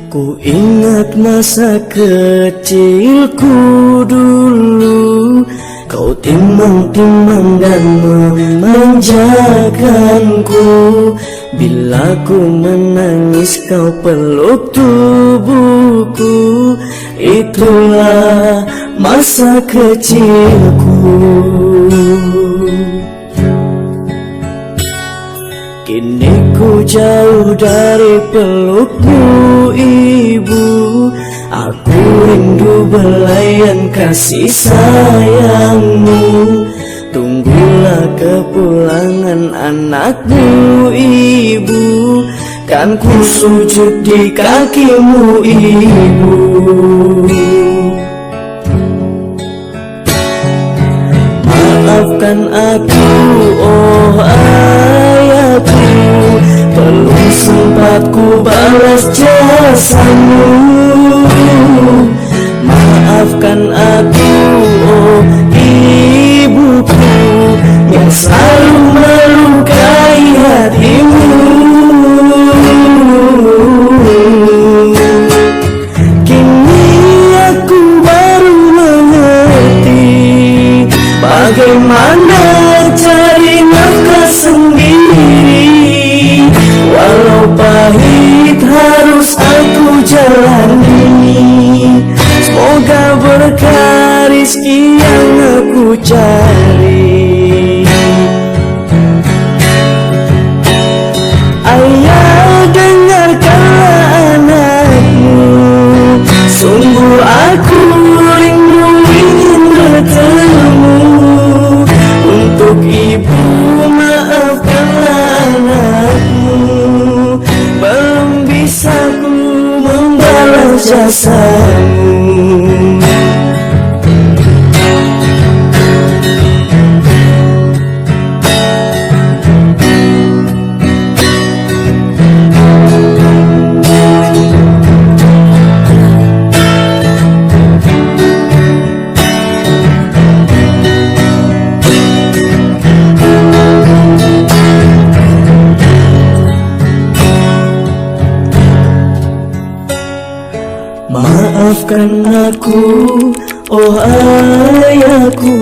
Ku ingat masa kecilku dulu, kau timang-timang dan memanjakanku. Bila ku menangis kau peluk tubuhku. Itulah masa kecilku. Kini ku jauh dari pelukmu ibu. Aku rindu belayan kasih sayangmu. Tunggulah kepulangan anakmu ibu. Kan ku sujud di kakimu ibu. Maafkan aku oh ayahku, belum sempat ku balas jasamu. Maafkan aku oh ibuku, yang selalu melukai hatimu. Kini aku baru mengerti bagaimana cari nafkah sendiri. Walau pahit harus aku jalani. Semoga berkah rezeki yang aku cari. Ayah, dengarkanlah anakmu. Sungguh aku rindu ingin bertemu. Untuk ibu maafkanlah anakmu. Belum bisa ku membalas jasamu. Maafkan aku, oh ayahku,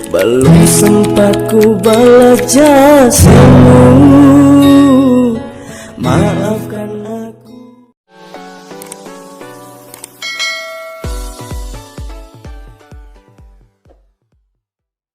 belum sempat ku balas jasamu.